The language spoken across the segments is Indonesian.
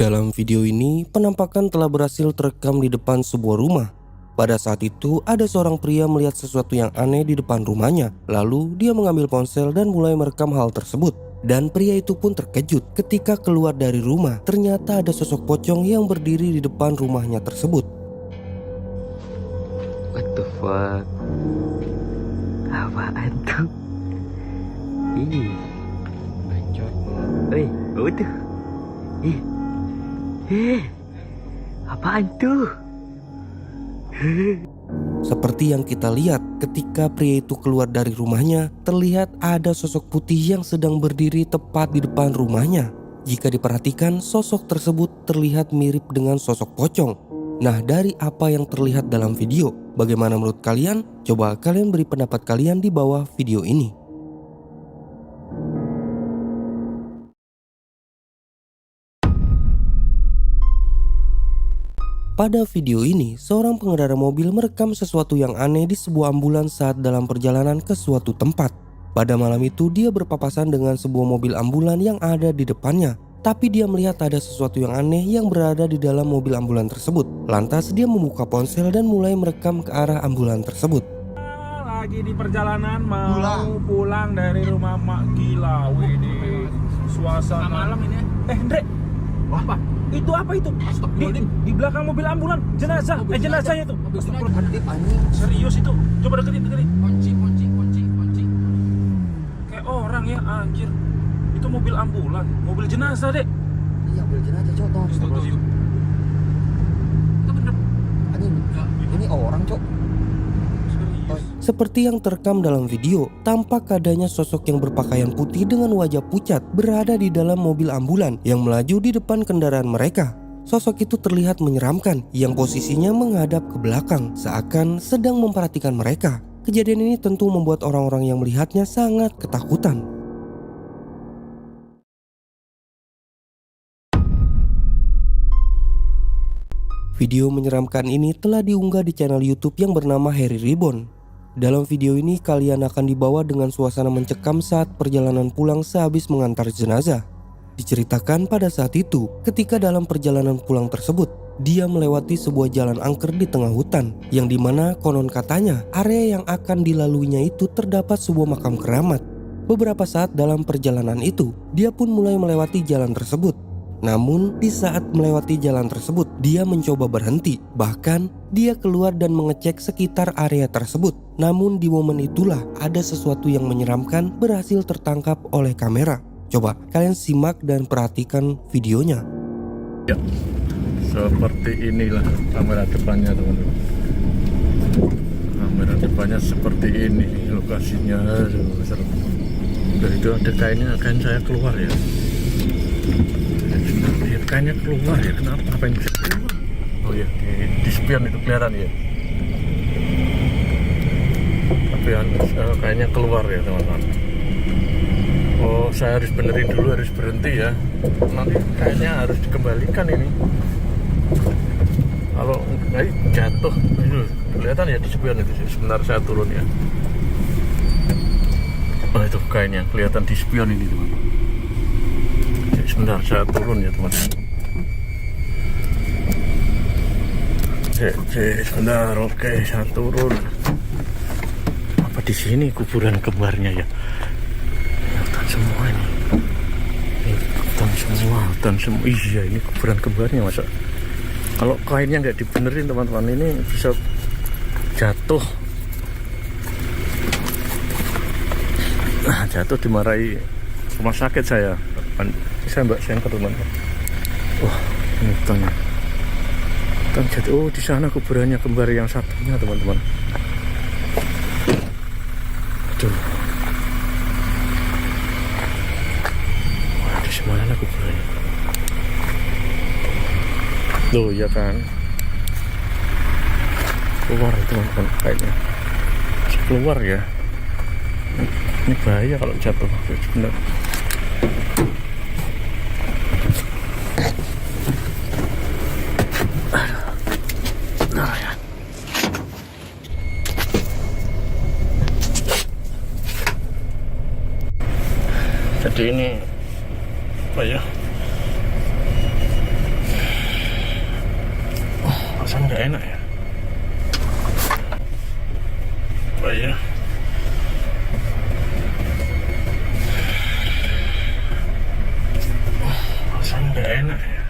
Dalam video ini, penampakan telah berhasil terekam di depan sebuah rumah. Pada saat itu, ada seorang pria melihat sesuatu yang aneh di depan rumahnya. Lalu, dia mengambil ponsel dan mulai merekam hal tersebut. Dan pria itu pun terkejut ketika keluar dari rumah. Ternyata ada sosok pocong yang berdiri di depan rumahnya tersebut. What the fuck? Apaan tuh? Ih, bacot. Woi, tuh. Apaan tuh? Seperti yang kita lihat, ketika pria itu keluar dari rumahnya, terlihat ada sosok putih yang sedang berdiri tepat di depan rumahnya. Jika diperhatikan, sosok tersebut terlihat mirip dengan sosok pocong. Nah, dari apa yang terlihat dalam video, bagaimana menurut kalian? Coba kalian beri pendapat kalian di bawah video ini. Pada video ini, seorang pengendara mobil merekam sesuatu yang aneh di sebuah ambulans saat dalam perjalanan ke suatu tempat. Pada malam itu, dia berpapasan dengan sebuah mobil ambulan yang ada di depannya. Tapi dia melihat ada sesuatu yang aneh yang berada di dalam mobil ambulan tersebut. Lantas dia membuka ponsel dan mulai merekam ke arah ambulan tersebut. Lagi di perjalanan mau pulang dari rumah Mak Gila. Wih, di suasana malam ini. Ndre, apa? Itu apa itu? Di belakang mobil ambulan jenazah. Jenazahnya itu. Serius itu. Coba deketin. Kunci. Kayak orang ya, anjir. Itu mobil ambulan, mobil jenazah, Dek. Iya, mobil jenazah, Cok. Itu bener. Ini orang, Cok. Seperti yang terekam dalam video, tampak adanya sosok yang berpakaian putih dengan wajah pucat berada di dalam mobil ambulan yang melaju di depan kendaraan mereka. Sosok itu terlihat menyeramkan yang posisinya menghadap ke belakang seakan sedang memperhatikan mereka. Kejadian ini tentu membuat orang-orang yang melihatnya sangat ketakutan. Video menyeramkan ini telah diunggah di channel YouTube yang bernama Harry Reborn. Dalam video ini kalian akan dibawa dengan suasana mencekam saat perjalanan pulang sehabis mengantar jenazah. Diceritakan pada saat itu, ketika dalam perjalanan pulang tersebut, dia melewati sebuah jalan angker di tengah hutan, yang dimana konon katanya area yang akan dilaluinya itu terdapat sebuah makam keramat. Beberapa saat dalam perjalanan itu, dia pun mulai melewati jalan tersebut. Namun di saat melewati jalan tersebut, dia mencoba berhenti. Bahkan dia keluar dan mengecek sekitar area tersebut. Namun di momen itulah ada sesuatu yang menyeramkan berhasil tertangkap oleh kamera. Coba kalian simak dan perhatikan videonya. Ya, seperti inilah kamera depannya, teman-teman. Kamera depannya seperti ini lokasinya. Serem. Dari itu ada kainnya, kain saya keluar ya. Kayaknya keluar ya, kenapa? Apa yang bisa keluar? Oh ya, di spion itu kelihatan ya. Tapi kayaknya keluar ya, teman-teman. Oh, saya harus benerin dulu, harus berhenti ya. Nanti kayaknya harus dikembalikan ini. Kalau nggak jatuh, kelihatan ya di spion itu. Sebentar saya turun ya. Oh, itu kayaknya kelihatan di spion ini, teman-teman. Sebentar saya turun ya, teman-teman. Sebentar, oke, saya turun. Apa di sini kuburan kembarnya ya? Hutan semua ini. Hutan semua. Iya, ini kuburan kembarnya, masa? Kalau kainnya nggak dibenerin, teman-teman, ini bisa jatuh. Nah, jatuh dimarahi rumah sakit saya. Saya mbak senter, teman-teman. Wah, ini hutannya. Oh, di sana kuburannya kembar yang satunya, teman-teman. Aduh. Wah, di mana kuburannya? Loh, ya kan. Keluar, teman-teman, kayaknya. Keluar ya. Ini bahaya kalau jatuh. Benar. Jadi ini apa ya, Perasaan nggak enak ya. Oh iya. Perasaan nggak enak ya.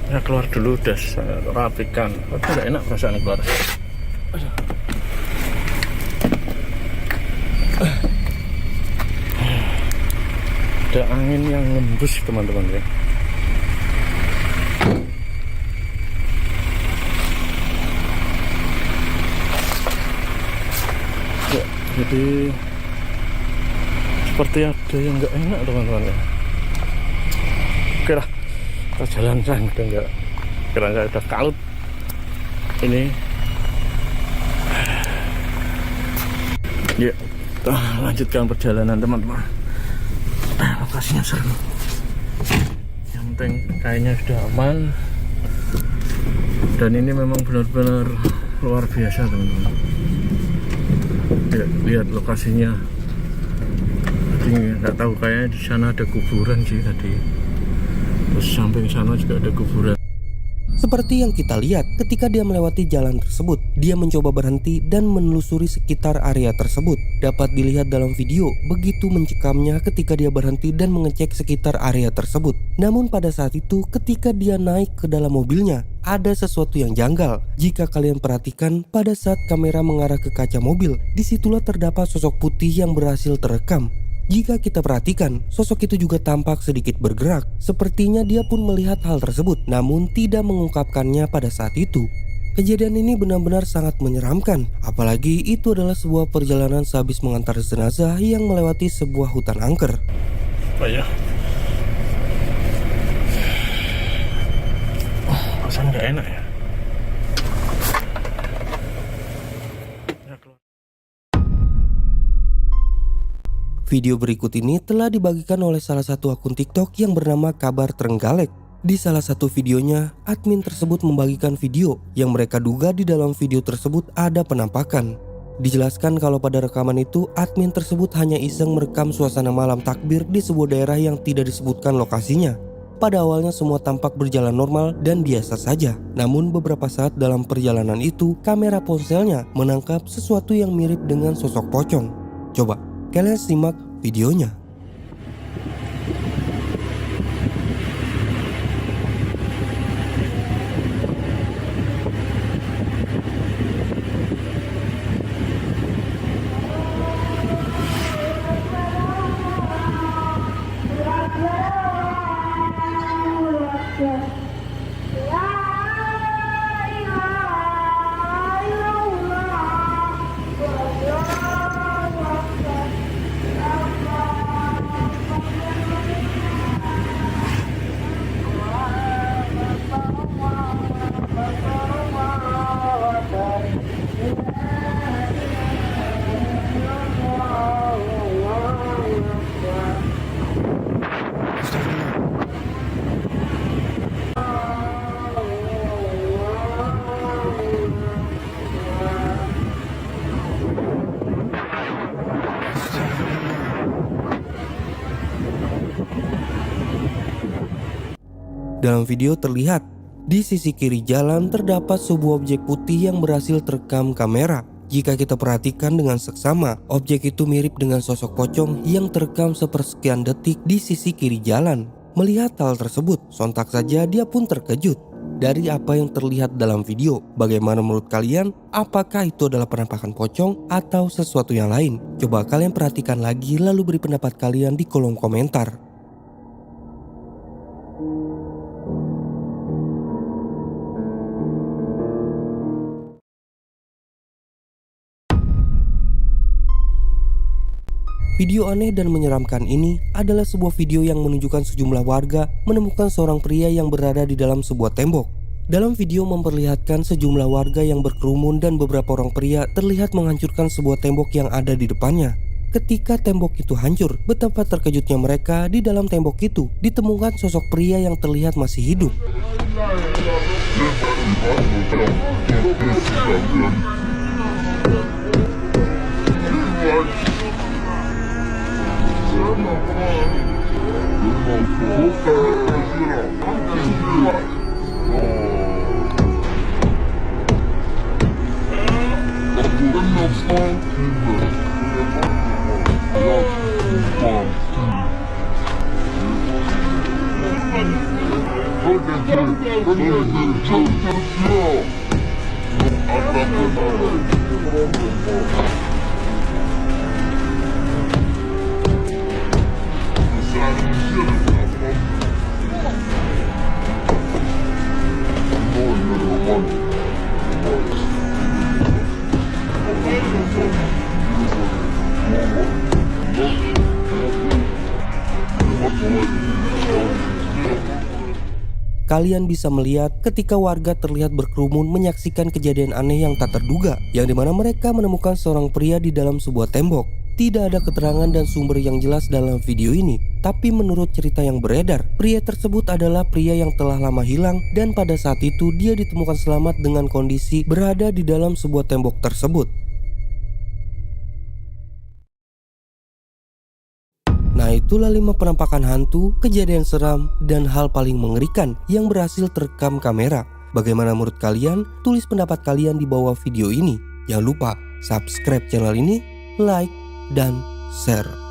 Ya keluar dulu, udah saya rapikan. Tapi nggak enak perasaan keluar. Ada angin yang ngembus teman-teman ya. Ya, jadi seperti ada yang nggak enak teman-teman ya. Oke lah, kita jalan sang, udah nggak, kira-kira udah kalut ini. Ya, kita lanjutkan perjalanan teman-teman. Lokasinya seru. Yang penting kayaknya sudah aman. Dan ini memang benar-benar luar biasa teman-teman. Ya, lihat lokasinya. Tadi nggak tahu, kayaknya di sana ada kuburan sih tadi. Terus samping sana juga ada kuburan. Seperti yang kita lihat ketika dia melewati jalan tersebut, dia mencoba berhenti dan menelusuri sekitar area tersebut. Dapat dilihat dalam video begitu mencekamnya ketika dia berhenti dan mengecek sekitar area tersebut. Namun pada saat itu ketika dia naik ke dalam mobilnya, ada sesuatu yang janggal. Jika kalian perhatikan pada saat kamera mengarah ke kaca mobil, disitulah terdapat sosok putih yang berhasil terekam. Jika kita perhatikan, sosok itu juga tampak sedikit bergerak. Sepertinya dia pun melihat hal tersebut, namun tidak mengungkapkannya pada saat itu. Kejadian ini benar-benar sangat menyeramkan, apalagi itu adalah sebuah perjalanan sehabis mengantar jenazah yang melewati sebuah hutan angker. Oh ya. Perasaan nggak enak ya. Video berikut ini telah dibagikan oleh salah satu akun TikTok yang bernama Kabar Trenggalek. Di salah satu videonya, admin tersebut membagikan video yang mereka duga di dalam video tersebut ada penampakan. Dijelaskan kalau pada rekaman itu, admin tersebut hanya iseng merekam suasana malam takbir di sebuah daerah yang tidak disebutkan lokasinya. Pada awalnya semua tampak berjalan normal dan biasa saja. Namun beberapa saat dalam perjalanan itu, kamera ponselnya menangkap sesuatu yang mirip dengan sosok pocong. Coba kalian simak videonya. Dalam video terlihat, di sisi kiri jalan terdapat sebuah objek putih yang berhasil terekam kamera. Jika kita perhatikan dengan seksama, objek itu mirip dengan sosok pocong yang terekam sepersekian detik di sisi kiri jalan. Melihat hal tersebut, sontak saja dia pun terkejut dari apa yang terlihat dalam video. Bagaimana menurut kalian? Apakah itu adalah penampakan pocong atau sesuatu yang lain? Coba kalian perhatikan lagi lalu beri pendapat kalian di kolom komentar. Video aneh dan menyeramkan ini adalah sebuah video yang menunjukkan sejumlah warga menemukan seorang pria yang berada di dalam sebuah tembok. Dalam video memperlihatkan sejumlah warga yang berkerumun dan beberapa orang pria terlihat menghancurkan sebuah tembok yang ada di depannya. Ketika tembok itu hancur, betapa terkejutnya mereka. Di dalam tembok itu ditemukan sosok pria yang terlihat masih hidup. Kalian bisa melihat ketika warga terlihat berkerumun menyaksikan kejadian aneh yang tak terduga, yang dimana mereka menemukan seorang pria di dalam sebuah tembok. Tidak ada keterangan dan sumber yang jelas dalam video ini, tapi menurut cerita yang beredar, pria tersebut adalah pria yang telah lama hilang dan pada saat itu dia ditemukan selamat dengan kondisi berada di dalam sebuah tembok tersebut. Nah, itulah 5 penampakan hantu, kejadian seram, dan hal paling mengerikan yang berhasil terekam kamera. Bagaimana menurut kalian? Tulis pendapat kalian di bawah video ini. Jangan lupa subscribe channel ini, like, dan share.